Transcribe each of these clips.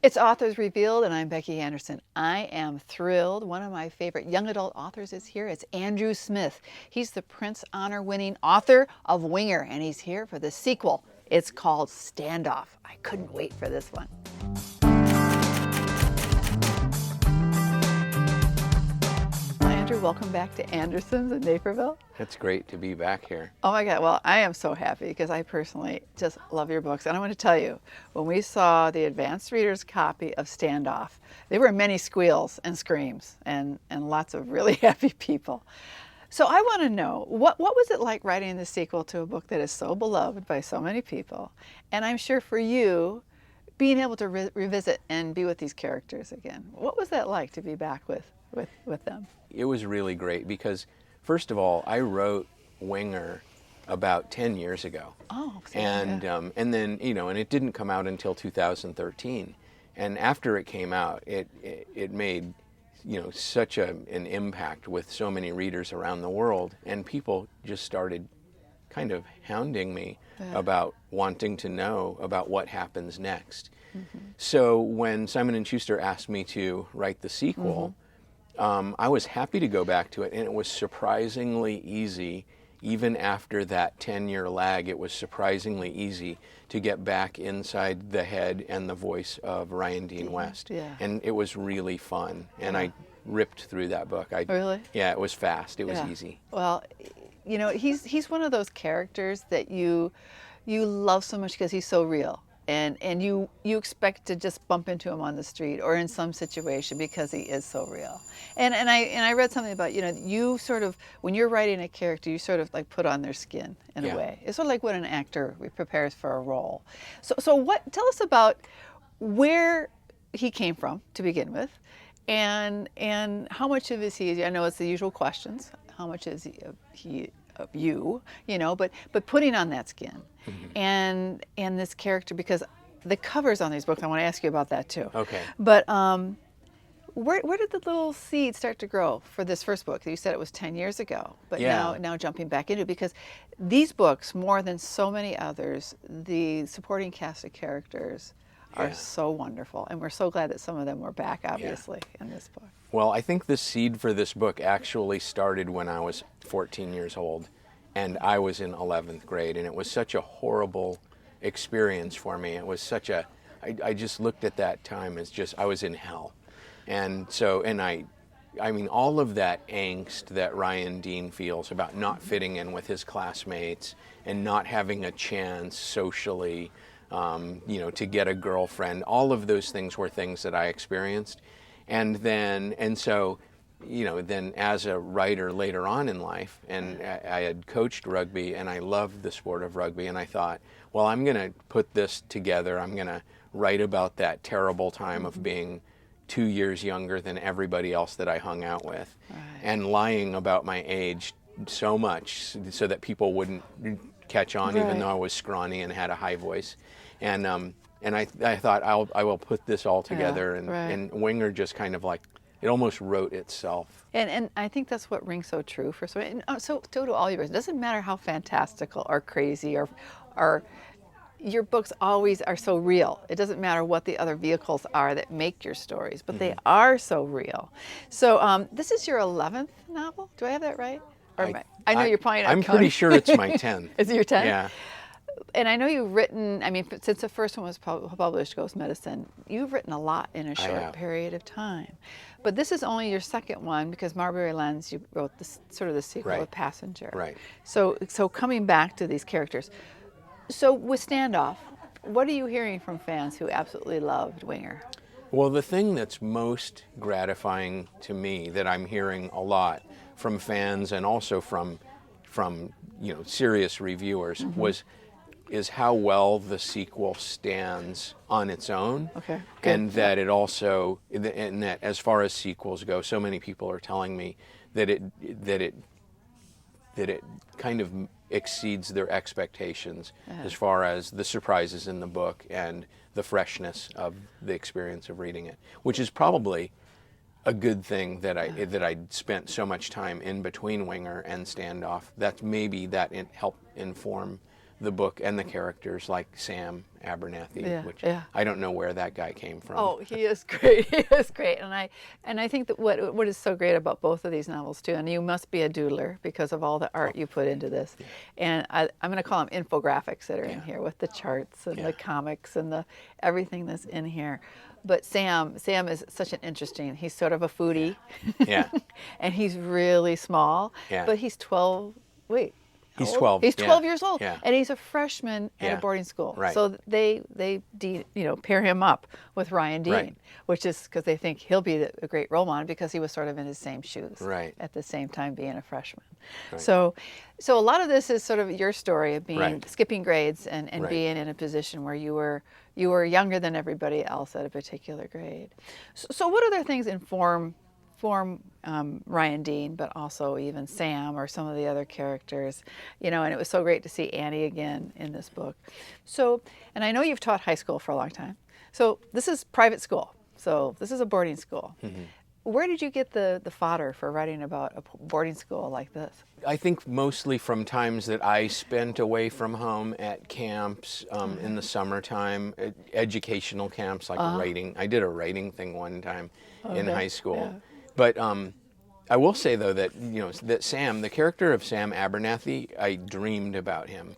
It's Authors Revealed, and I'm Becky Anderson. I am thrilled. One of my favorite young adult authors is here. It's Andrew Smith. He's the Prince Honor-winning author of Winger, and he's here for the sequel. It's called Standoff. I couldn't wait for this one. Andrew, welcome back to Anderson's in Naperville. It's great to be back here. Oh my God, well, I am so happy because I personally just love your books. And I want to tell you, when we saw the advanced reader's copy of Standoff, there were many squeals and screams and lots of really happy people. So I want to know, what was it like writing the sequel to a book that is so beloved by so many people? And I'm sure for you, being able to revisit and be with these characters again, what was that like to be back with them? It was really great because, first of all, I wrote Winger about 10 years ago. Oh, and then, and it didn't come out until 2013. And after it came out, it made, such an impact with so many readers around the world. And people just started kind of hounding me about wanting to know about what happens next. Mm-hmm. So when Simon & Schuster asked me to write the sequel, I was happy to go back to it, and it was surprisingly easy. Even after that 10-year lag, it was surprisingly easy to get back inside the head and the voice of Ryan Dean West. Yeah. And it was really fun, and I ripped through that book. Really? Yeah, it was fast. It was easy. Well, he's one of those characters that you love so much because he's so real. And you expect to just bump into him on the street or in some situation because he is so real. And I read something about, you sort of, when you're writing a character, you sort of like put on their skin in a way. It's sort of like when an actor prepares for a role. So tell us about where he came from to begin with, and how much of he, I know it's the usual questions, how much is he of you, but putting on that skin. Mm-hmm. and this character, because the covers on these books, I want to ask you about that too. Okay. But where did the little seed start to grow for this first book? You said it was 10 years ago, but now jumping back into it, because these books, more than so many others, the supporting cast of characters are so wonderful, and we're so glad that some of them were back, obviously, in this book. Well, I think the seed for this book actually started when I was 14 years old, and I was in 11th grade, and it was such a horrible experience for me. It was such I just looked at that time as just, I was in hell. And so, I mean, all of that angst that Ryan Dean feels about not fitting in with his classmates and not having a chance socially, to get a girlfriend, all of those things were things that I experienced. And so, then as a writer later on in life, and I had coached rugby and I loved the sport of rugby, and I thought, well, I'm going to put this together. I'm going to write about that terrible time of being 2 years younger than everybody else that I hung out with, and lying about my age so much so that people wouldn't catch on, even though I was scrawny and had a high voice. And I thought, I will put this all together, and Winger just kind of like, it almost wrote itself. And I think that's what rings so true for so to all your books. It doesn't matter how fantastical or crazy or your books always are so real. It doesn't matter what the other vehicles are that make your stories, but they are so real. So this is your 11th novel. Do I have that right? I know you're probably not I'm pretty sure it's my 10th. Is it your 10th? Yeah. And I know you've written, since the first one was published, Ghost Medicine, you've written a lot in a short period of time. But this is only your second one, because Marbury Lens, you wrote the sequel of Passenger. Right. So coming back to these characters. So with Standoff, what are you hearing from fans who absolutely loved Winger? Well, the thing that's most gratifying to me, that I'm hearing a lot from fans and also from serious reviewers, is how well the sequel stands on its own. Okay. And that it also, and that as far as sequels go, so many people are telling me that it kind of exceeds their expectations as far as the surprises in the book and the freshness of the experience of reading it, which is probably a good thing that I spent so much time in between Winger and Standoff. That maybe that helped inform the book and the characters like Sam Abernathy, Yeah, which yeah. I don't know where that guy came from. Oh, he is great. He is great, and I think that what is so great about both of these novels too, and you must be a doodler because of all the art you put into this, and I'm going to call them infographics that are in here with the charts and the comics and the everything that's in here. But Sam is such an interesting. He's sort of a foodie, Yeah. and he's really small. Yeah. But he's 12. Wait. How He's old? 12. He's yeah. 12 years old, Yeah. and he's a freshman at a Yeah. boarding school. Right. So they pair him up with Ryan Dean, Right. which is because they think he'll be a great role model because he was sort of in his same shoes Right. at the same time being a freshman. Right. So a lot of this is sort of your story of being Right. skipping grades and Right. being in a position where you were younger than everybody else at a particular grade. So what other things inform Ryan Dean, but also even Sam or some of the other characters, and it was so great to see Annie again in this book. So, and I know you've taught high school for a long time. So this is private school. So this is a boarding school. Mm-hmm. Where did you get the fodder for writing about a boarding school like this? I think mostly from times that I spent away from home at camps in the summertime, educational camps like writing. I did a writing thing one time in high school. Yeah. But I will say though that that Sam, the character of Sam Abernathy, I dreamed about him,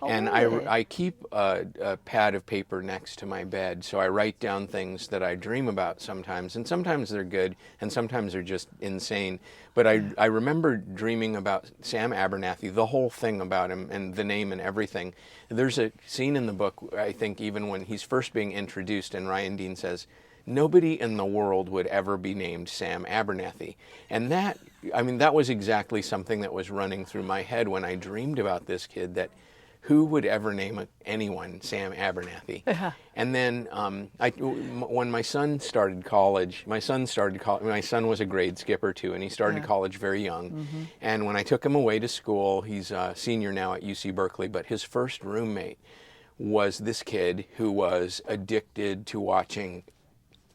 and really? I keep a pad of paper next to my bed, so I write down things that I dream about sometimes, and sometimes they're good, and sometimes they're just insane. But I remember dreaming about Sam Abernathy, the whole thing about him, and the name and everything. There's a scene in the book, I think, even when he's first being introduced, and Ryan Dean says, "Nobody in the world would ever be named Sam Abernathy." And that was exactly something that was running through my head when I dreamed about this kid, that who would ever name anyone Sam Abernathy? And then when my son started college, my son was a grade skipper too, and he started college very young. Mm-hmm. And when I took him away to school, he's a senior now at UC Berkeley, but his first roommate was this kid who was addicted to watching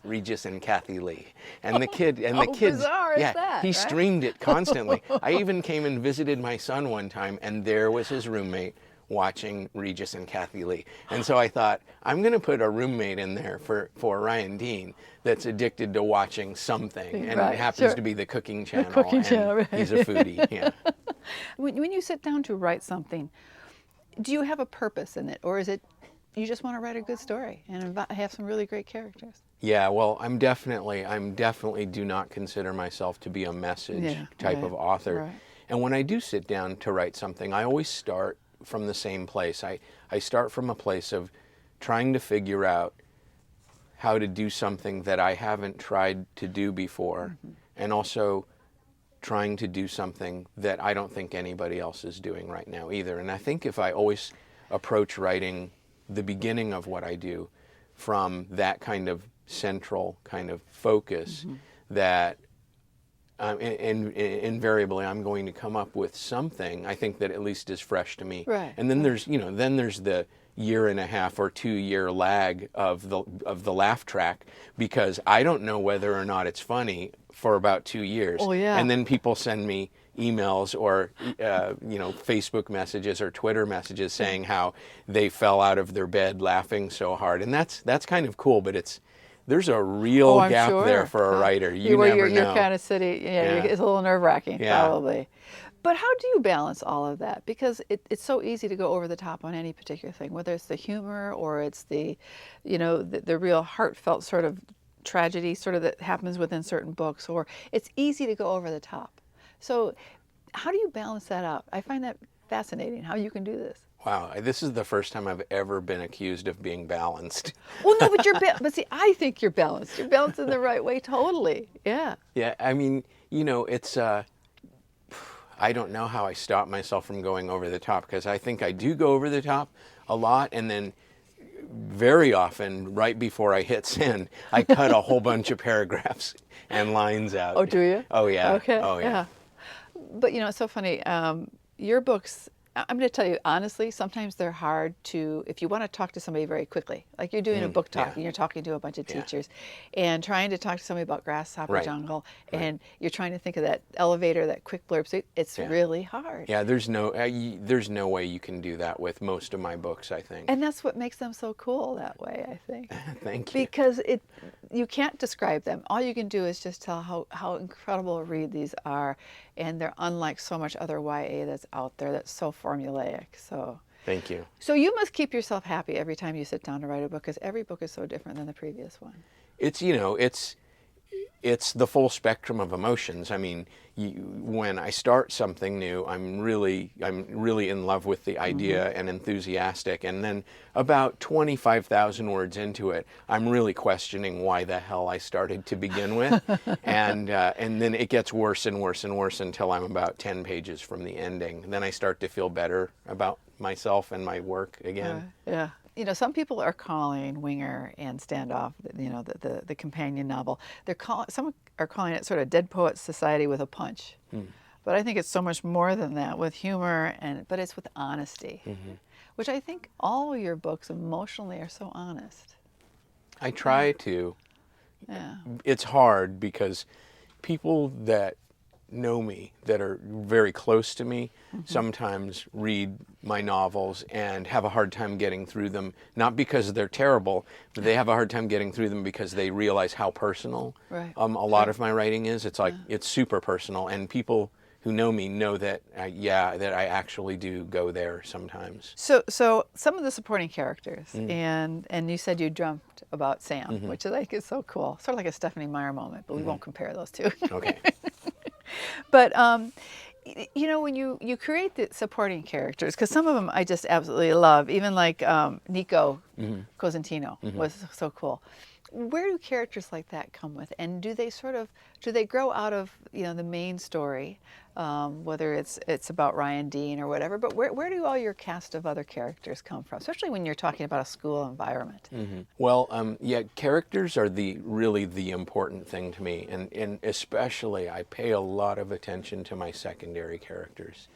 Regis and Kathy Lee, and the kids, bizarre is that, he right? streamed it constantly. I even came and visited my son one time, and there was his roommate watching Regis and Kathy Lee. And so I thought, I'm going to put a roommate in there for Ryan Dean that's addicted to watching something, and it happens to be the cooking channel. Right. He's a foodie. Yeah. When you sit down to write something, do you have a purpose in it, or is it you just want to write a good story and have some really great characters? Yeah, well, I'm definitely do not consider myself to be a message type of author. Right. And when I do sit down to write something, I always start from the same place. I start from a place of trying to figure out how to do something that I haven't tried to do before, and also trying to do something that I don't think anybody else is doing right now either. And I think if I always approach writing the beginning of what I do from that kind of central kind of focus, that invariably I'm going to come up with something I think that at least is fresh to me. Right. And then there's the year and a half or 2 year lag of the laugh track, because I don't know whether or not it's funny for about 2 years. Oh, yeah. And then people send me emails or Facebook messages or Twitter messages saying how they fell out of their bed laughing so hard, and that's kind of cool, but there's a real gap there for a writer. You never know. You're kind of sitting, it's a little nerve-wracking, probably. But how do you balance all of that? Because it's so easy to go over the top on any particular thing, whether it's the humor or it's the real heartfelt sort of tragedy sort of that happens within certain books, or it's easy to go over the top. So how do you balance that out? I find that fascinating, how you can do this. Wow, this is the first time I've ever been accused of being balanced. Well, no, but but see, I think you're balanced. You're balanced in the right way, totally. Yeah. Yeah, I mean, it's I don't know how I stop myself from going over the top, because I think I do go over the top a lot, and then very often, right before I hit send, I cut a whole bunch of paragraphs and lines out. Oh, do you? Oh, yeah. Okay. Oh, yeah. But it's so funny. Your books I'm going to tell you honestly, sometimes they're hard to, if you want to talk to somebody very quickly, like you're doing a book talk yeah. and you're talking to a bunch of Yeah. teachers and trying to talk to somebody about Grasshopper Right. Jungle, Right. and you're trying to think of that elevator, that quick blurb. So it's Yeah. really hard. Yeah, there's no way you can do that with most of my books, I think. And that's what makes them so cool that way, I think. Thank you. Because you can't describe them. All you can do is just tell how incredible a read these are, and they're unlike so much other YA that's out there that's so formulaic. So Thank you. So you must keep yourself happy every time you sit down to write a book, because every book is so different than the previous one. It's it's the full spectrum of emotions. I mean, when I start something new, I'm really in love with the idea and enthusiastic, and then about 25,000 words into it, I'm really questioning why the hell I started to begin with, and then it gets worse and worse and worse until I'm about 10 pages from the ending. Then I start to feel better about myself and my work again. Yeah. You know, some people are calling Winger and Standoff, you know, the companion novel. Some are calling it sort of Dead Poets Society with a punch. But I think it's so much more than that, with humor, but it's with honesty, which I think all your books emotionally are so honest. I try to. Yeah. It's hard because people that know me, that are very close to me, sometimes read my novels and have a hard time getting through them, not because they're terrible, but they have a hard time getting through them because they realize how personal a lot of my writing is. It's like, it's super personal, and people who know me know that, that I actually do go there sometimes. So some of the supporting characters, and you said you dreamt about Sam, which I think is so cool. Sort of like a Stephanie Meyer moment, but we won't compare those two. Okay. But you know, when you create the supporting characters, because some of them I just absolutely love, even like Nico Cosentino was so cool. Where do characters like that come with, and do they grow out of, you know, the main story, whether it's about Ryan Dean or whatever? But where do all your cast of other characters come from, especially when you're talking about a school environment? Well, characters are really the important thing to me, and especially I pay a lot of attention to my secondary characters.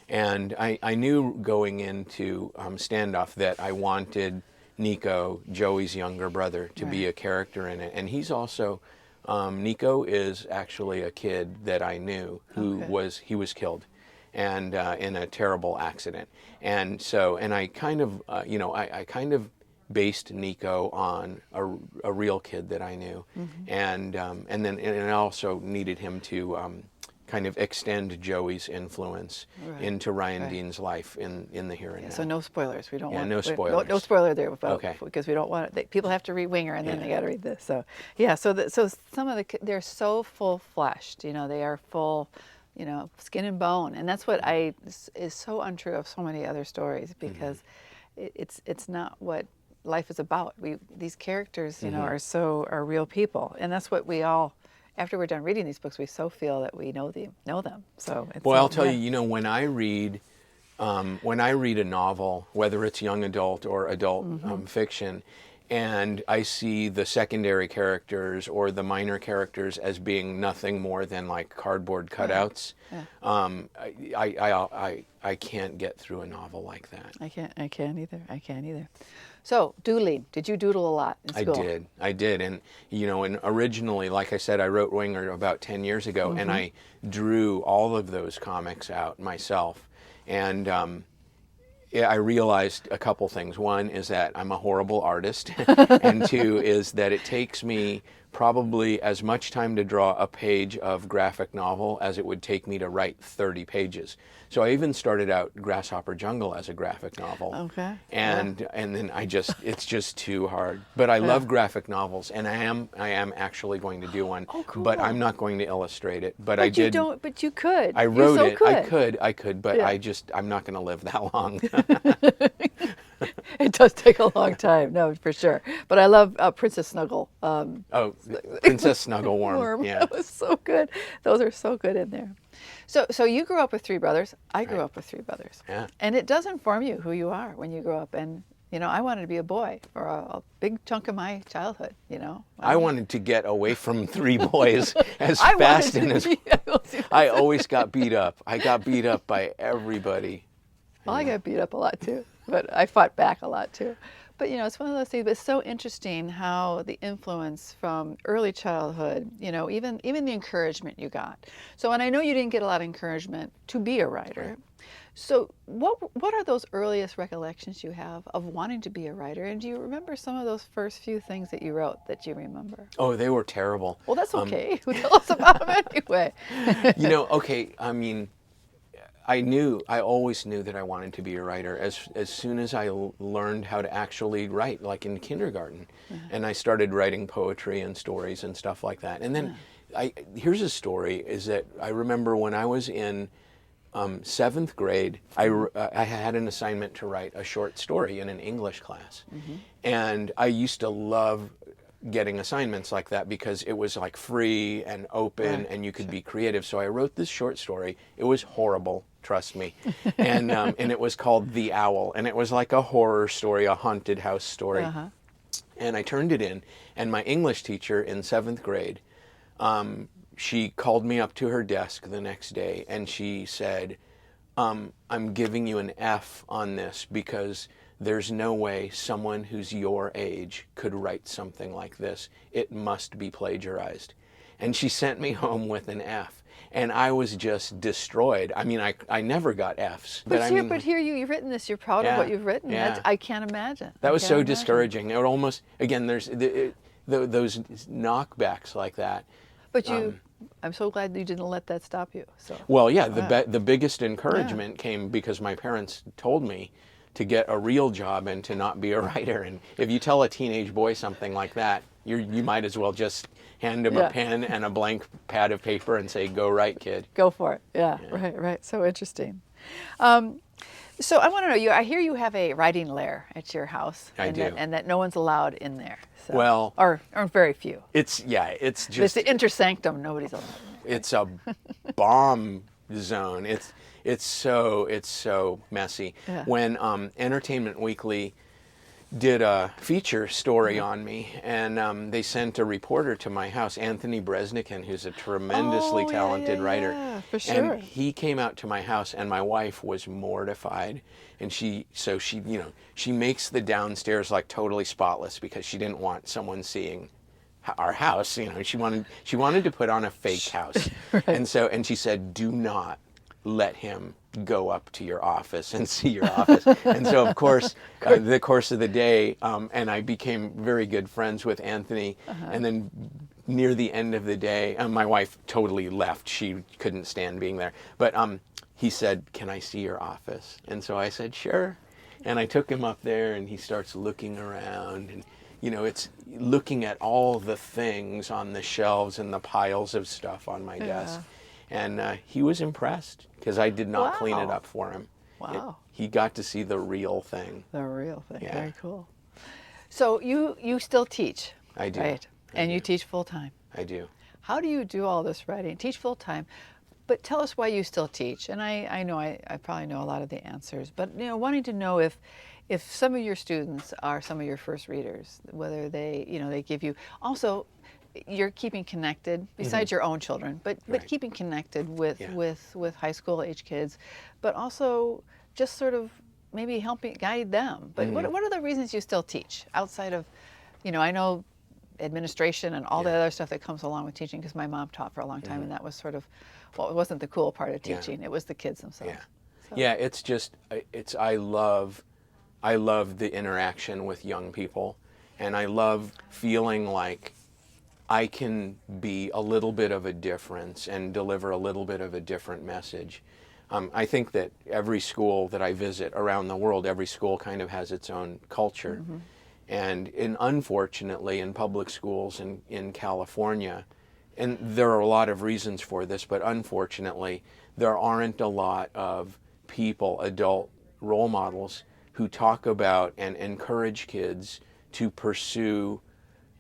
And I knew going into Standoff that I wanted Nico, Joey's younger brother, to be a character in it. And he's also, Nico is actually a kid that I knew who was killed, and in a terrible accident. And so, and I kind of, I kind of based Nico on a real kid that I knew. And then I also needed him to kind of extend Joey's influence into Ryan Dean's life in the here and now. So no spoilers. We don't want no spoilers. No spoiler there, Okay. Because we don't want it. People have to read Winger and then they got to read this. So yeah. So some of they're so full fleshed. You know, they are full, you know, skin and bone, and that's what is so untrue of so many other stories, because it's not what life is about. These characters, you know, are real people, and that's what we all. After we're done reading these books, we so feel that we know them. So well, I'll tell you, you know, when I read a novel, whether it's young adult or adult fiction, and I see the secondary characters or the minor characters as being nothing more than like cardboard cutouts, I can't get through a novel like that. I can't either. So, doodling. Did you doodle a lot in school? I did. And, you know, and originally, like I said, I wrote Winger about 10 years ago, and I drew all of those comics out myself. And I realized a couple things. One is that I'm a horrible artist, and two is that it takes me probably as much time to draw a page of graphic novel as it would take me to write 30 pages. So I even started out Grasshopper Jungle as a graphic novel. Okay. And then it's just too hard. But I love graphic novels, and I am actually going to do one. Oh, cool. But I'm not going to illustrate it. But you don't. But you could. I wrote so it. Could. I could. But I'm not going to live that long. It does take a long time, no, for sure. But I love Princess Snuggle. Princess Snuggleworm. Yeah, that was so good. Those are so good in there. So you grew up with three brothers. I grew up with three brothers. Yeah. And it does inform you who you are when you grow up. And you know, I wanted to be a boy for a big chunk of my childhood. You know, I wanted to get away from three boys as fast and as. I always got beat up. I got beat up by everybody. Well, I got beat up a lot too, but I fought back a lot too. But it's one of those things. But it's so interesting how the influence from early childhood, even the encouragement you got. So, and I know you didn't get a lot of encouragement to be a writer. Right. So, what are those earliest recollections you have of wanting to be a writer? And do you remember some of those first few things that you wrote that you remember? Oh, they were terrible. Well, that's okay. Tell us about them anyway. Okay, I mean, I always knew that I wanted to be a writer as soon as I learned how to actually write, like in kindergarten. And I started writing poetry and stories and stuff like that. And then here's a story, is that I remember when I was in 7th grade, I had an assignment to write a short story in an English class. And I used to love getting assignments like that because it was like free and open and you could be creative. So I wrote this short story. It was horrible, trust me. And it was called The Owl. And it was like a horror story, a haunted house story. And I turned it in, and my English teacher in 7th grade, she called me up to her desk the next day and she said, I'm giving you an F on this because there's no way someone who's your age could write something like this. It must be plagiarized. And she sent me home with an F. And I was just destroyed. I mean, I never got Fs. But here you've written this. You're proud of what you've written. Yeah. I can't imagine. That was so discouraging. It almost, again, there's those knockbacks like that. But I'm so glad you didn't let that stop you. So. Well, yeah, the biggest encouragement came because my parents told me to get a real job and to not be a writer. And if you tell a teenage boy something like that, you might as well just hand him a pen and a blank pad of paper and say, go write, kid. Go for it. Yeah. Right. So interesting. So I want to know, I hear you have a writing lair at your house. I do. And that no one's allowed in there. So, well. Or very few. It's just. It's the intersanctum. Nobody's allowed in there. It's a bomb zone. It's so messy. Yeah. When Entertainment Weekly did a feature story on me, and they sent a reporter to my house, Anthony Bresnikan, who's a tremendously talented writer. Yeah, for sure. And he came out to my house, and my wife was mortified. And she makes the downstairs like totally spotless because she didn't want someone seeing our house. She wanted to put on a fake house. Right. And she said, do not let him go up to your office and see your office. And so, of course, the course of the day, and I became very good friends with Anthony. And then near the end of the day, my wife totally left. She couldn't stand being there. But he said, can I see your office? And so I said, sure. And I took him up there, and he starts looking around. And, it's looking at all the things on the shelves and the piles of stuff on my desk. And he was impressed because I did not clean it up for him. Wow. He got to see the real thing. The real thing. Yeah. Very cool. So you still teach. I do. Right. You teach full time. I do. How do you do all this writing? Teach full time. But tell us why you still teach. And I know I probably know a lot of the answers. But wanting to know if some of your students are some of your first readers, whether they give you also. You're keeping connected besides your own children, but keeping connected with high school age kids, but also just sort of maybe helping guide them. But what are the reasons you still teach outside of, I know administration and all the other stuff that comes along with teaching, because my mom taught for a long time, and that was sort of, it wasn't the cool part of teaching. It was the kids themselves. Yeah, it's just I love the interaction with young people, and I love feeling like I can be a little bit of a difference and deliver a little bit of a different message. I think that every school that I visit around the world, every school kind of has its own culture. And unfortunately, in public schools in California, and there are a lot of reasons for this, but unfortunately, there aren't a lot of people, adult role models, who talk about and encourage kids to pursue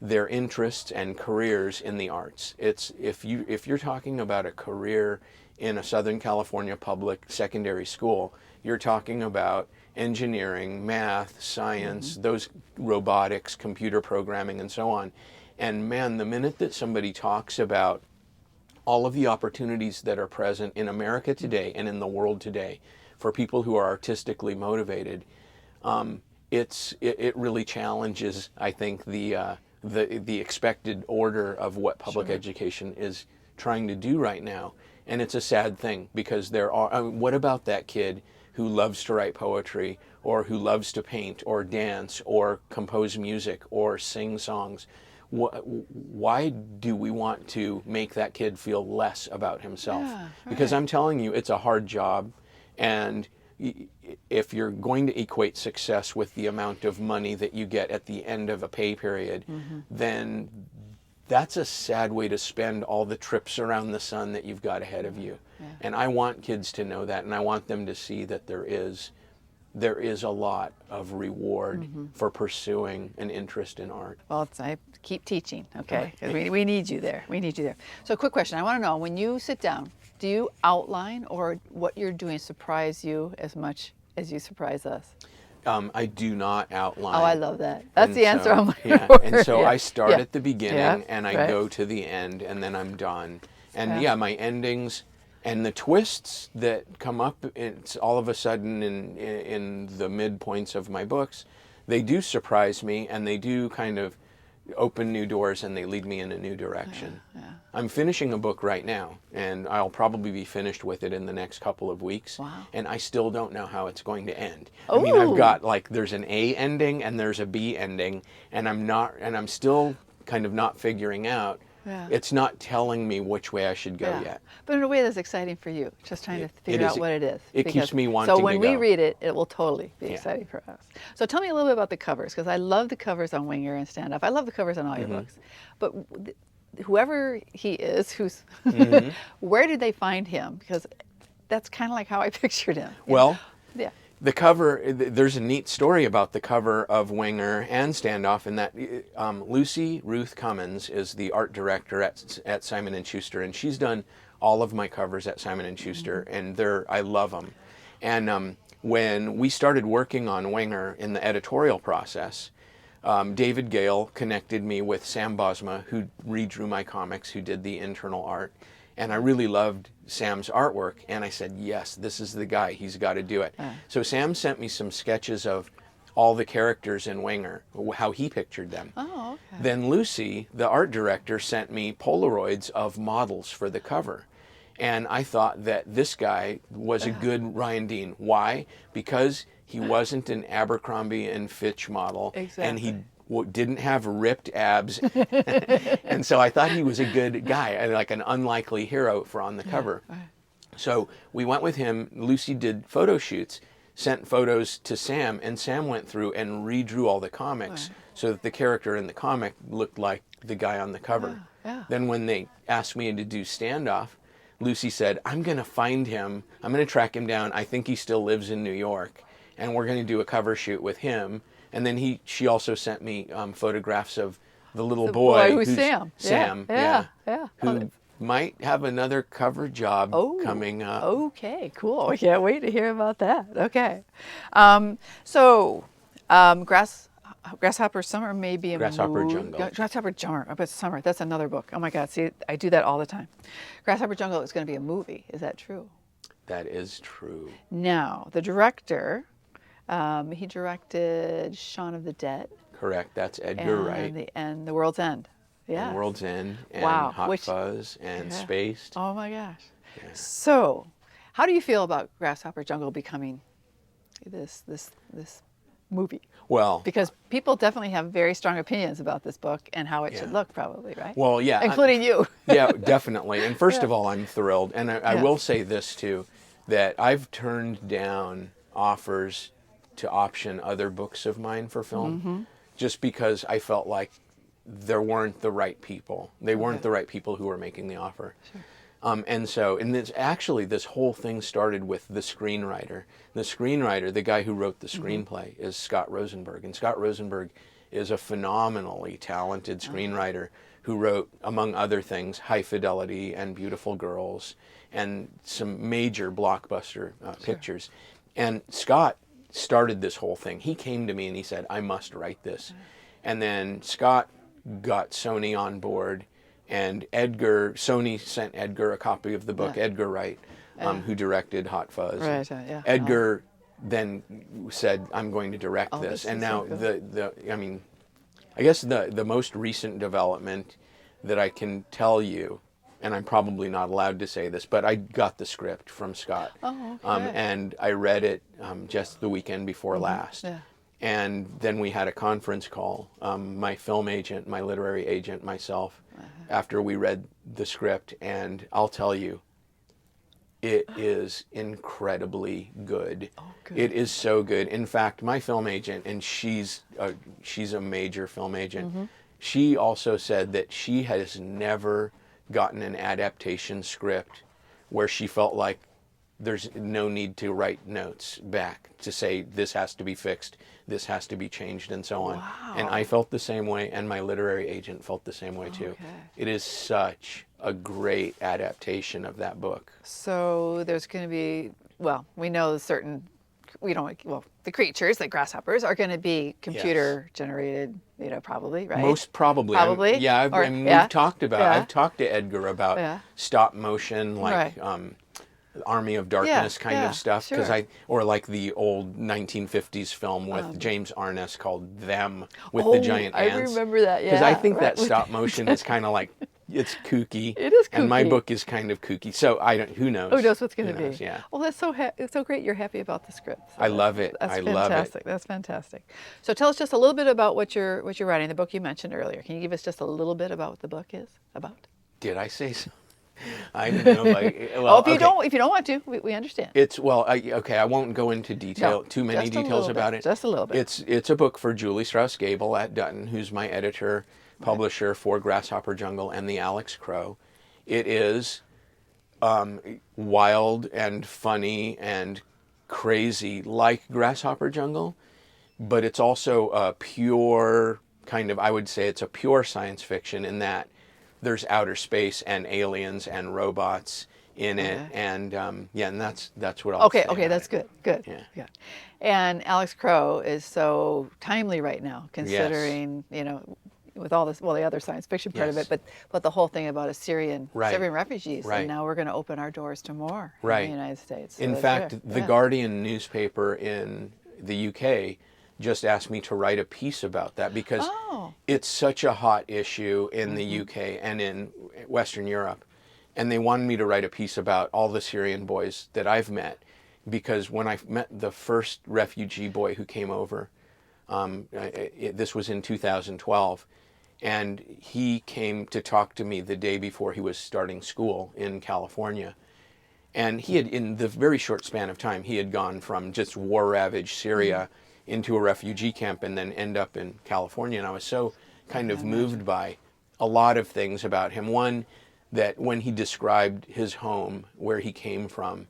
their interests and careers in the arts. If you're talking about a career in a Southern California public secondary school, you're talking about engineering, math, science, those robotics, computer programming, and so on. And man, the minute that somebody talks about all of the opportunities that are present in America today and in the world today for people who are artistically motivated, it really challenges, I think, the expected order of what public education is trying to do right now. And it's a sad thing, because there are, I mean, what about that kid who loves to write poetry, or who loves to paint or dance or compose music or sing songs? Why do we want to make that kid feel less about himself? Yeah, Because right. I'm telling you, it's a hard job. And if you're going to equate success with the amount of money that you get at the end of a pay period, then that's a sad way to spend all the trips around the sun that you've got ahead of you. Yeah. And I want kids to know that, and I want them to see that there is a lot of reward for pursuing an interest in art. Well, I keep teaching, okay? 'Cause we need you there. We need you there. So, quick question. I want to know, when you sit down, do you outline, or what you're doing surprise you as much as you surprise us? I do not outline. Oh, I love that. That's And the answer so- I'm looking yeah. for. And so Yeah. I start Yeah. at the beginning, Yeah. and I Right. go to the end, and then I'm done. And Yeah. yeah, my endings and the twists that come up, it's all of a sudden in the midpoints of my books, they do surprise me, and they do kind of open new doors, and they lead me in a new direction. Yeah. I'm finishing a book right now, and I'll probably be finished with it in the next couple of weeks. Wow. And I still don't know how it's going to end. I mean, I've Ooh. got, like, there's an A ending and there's a B ending, and I'm still kind of not figuring out. Yeah. It's not telling me which way I should go Yeah. yet. But in a way, that's exciting for you, just trying to figure is. out what it is. It keeps me wanting So to when we go. read it, it will totally be Yeah. exciting for us. So tell me a little bit about the covers, because I love the covers on Winger and Standoff. I love the covers on all your books. But whoever he is, where did they find him? Because that's kind of like how I pictured him. Well, Yeah. the cover, there's a neat story about the cover of Winger and Standoff, in that Lucy Ruth Cummins is the art director at Simon & Schuster, and she's done all of my covers at Simon & Schuster, and I love them. And when we started working on Winger in the editorial process, David Gale connected me with Sam Bosma, who redrew my comics, who did the internal art. And I really loved Sam's artwork, and I said, yes, this is the guy, he's got to do it. So Sam sent me some sketches of all the characters in Winger, how he pictured them. Oh, okay. Then Lucy, the art director, sent me Polaroids of models for the cover. And I thought that this guy was a good Ryan Dean. Why? Because he wasn't an Abercrombie and Fitch model, and he didn't have ripped abs. And so I thought he was a good guy, like an unlikely hero for on the cover. So we went with him. Lucy did photo shoots, sent photos to Sam, and Sam went through and redrew all the comics so that the character in the comic looked like the guy on the cover. Then when they asked me to do Standoff, Lucy said, I'm going to find him. I'm going to track him down. I think he still lives in New York, and we're going to do a cover shoot with him. And then she also sent me photographs of the little boy who's Sam. Sam, Yeah. who might have another cover job coming up. Okay, cool. I can't wait to hear about that. Okay. Grasshopper Summer may be a Grasshopper movie. Jungle. Grasshopper Jungle. But Summer, that's another book. Oh my God, see, I do that all the time. Grasshopper Jungle is going to be a movie. Is that true? That is true. Now, the director, he directed Shaun of the Dead. Correct. That's Edgar Wright. And The World's End. Yeah. And World's End and Wow, Hot Fuzz and Spaced. Oh my gosh. Yeah. So, how do you feel about Grasshopper Jungle becoming this movie? Well, Because people definitely have very strong opinions about this book and how it should look, probably, right? well, yeah. Including you. Yeah, definitely. And first of all, I'm thrilled. And I will say this too, that I've turned down offers to option other books of mine for film just because I felt like there weren't the right people. They weren't the right people who were making the offer. Sure. And this whole thing started with the screenwriter. The screenwriter, the guy who wrote the screenplay, is Scott Rosenberg. And Scott Rosenberg is a phenomenally talented screenwriter who wrote, among other things, High Fidelity and Beautiful Girls and some major blockbuster pictures. And Scott started this whole thing. He came to me and he said, I must write this. And then Scott got Sony on board, and Sony sent Edgar a copy of the book, Edgar Wright, who directed Hot Fuzz. Right, yeah. Edgar then said, "I'm going to direct Oh, this," this and is now so cool. I mean, I guess the most recent development that I can tell you, and I'm probably not allowed to say this, but I got the script from Scott, Oh, okay. and I read it just the weekend before last. Yeah. And then we had a conference call, my film agent, my literary agent, myself, after we read the script, and I'll tell you, it is incredibly good. Oh, good. It is so good. In fact, my film agent, and she's a major film agent, she also said that she has never gotten an adaptation script where she felt like there's no need to write notes back to say this has to be fixed, this has to be changed, and so on. Wow. And I felt the same way, and my literary agent felt the same way too. Okay. It is such a great adaptation of that book. So there's going to be, well, we know certain, the creatures, like grasshoppers, are going to be computer generated, probably, right? Most probably. Probably? We've talked about, Yeah. I've talked to Edgar about stop motion, like Right. Army of Darkness kind yeah, of stuff, because sure. or like the old 1950s film with James Arness called Them, with the giant ants. I remember that, yeah. Because I think right, that stop motion is kind of like, it's kooky. It is And my kooky. book is kind of kooky. So who knows? Who knows what's going Who to knows, be? Yeah. Well, that's it's so great. You're happy about the script. So I love it. That's I fantastic. love it. That's fantastic. So tell us just a little bit about what you're writing. The book you mentioned earlier. Can you give us just a little bit about what the book is about? Did I say so? I don't know. Well, if you don't want to, we understand. It's I won't go into too many just a details little about bit, it. Just a little bit. It's a book for Julie Strauss Gable at Dutton, who's my editor, publisher for Grasshopper Jungle and the Alex Crow. It is wild and funny and crazy like Grasshopper Jungle, but it's also a pure kind of, I would say it's a pure science fiction in that there's outer space and aliens and robots in it, and and that's what I'll say. Okay, that's good. Good. Yeah. Good. And Alex Crow is so timely right now, considering with all this, well, the other science fiction part of Yes. it, but the whole thing about Syrian Right. refugees, Right. and now we're going to open our doors to more in Right. the United States. So In that's fact, fair. the Yeah. Guardian newspaper in the UK just asked me to write a piece about that because Oh. it's such a hot issue in the UK and in Western Europe. And they wanted me to write a piece about all the Syrian boys that I've met, because when I met the first refugee boy who came over, this was in 2012, and he came to talk to me the day before he was starting school in California. And he had, in the very short span of time, he had gone from just war-ravaged Syria into a refugee camp and then end up in California. And I was so kind of moved by a lot of things about him. One, that when he described his home, where he came from,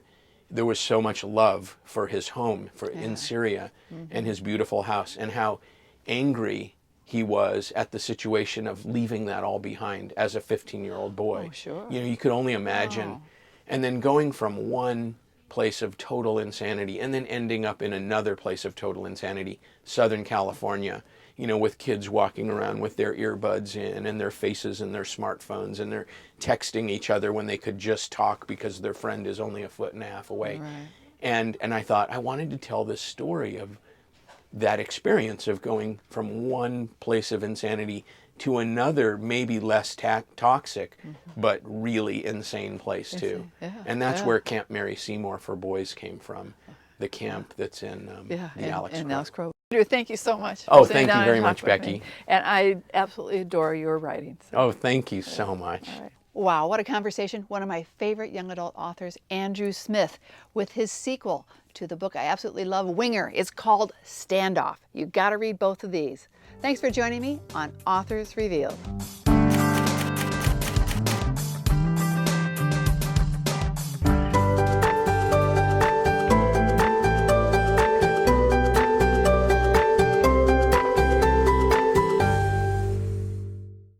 there was so much love for his home in Syria and his beautiful house, and how angry he was at the situation of leaving that all behind as a 15-year-old boy. Oh, sure. You could only imagine. Wow. And then going from one place of total insanity and then ending up in another place of total insanity, Southern California, with kids walking around with their earbuds in and their faces in their smartphones, and they're texting each other when they could just talk because their friend is only a foot and a half away. Right. And I thought I wanted to tell this story of that experience of going from one place of insanity to another, maybe less toxic, but really insane place too. Yeah, and that's yeah. where Camp Mary Seymour for Boys came from, the camp that's in the Alex Crow. Alex Crow. Andrew, thank you so much. Oh, for sitting thank you down very and much, talking with me. Becky. And I absolutely adore your writing. So. Oh, thank you so much. All right. Wow, what a conversation. One of my favorite young adult authors, Andrew Smith, with his sequel to the book I absolutely love, Winger. It's called Standoff. You got to read both of these. Thanks for joining me on Authors Revealed.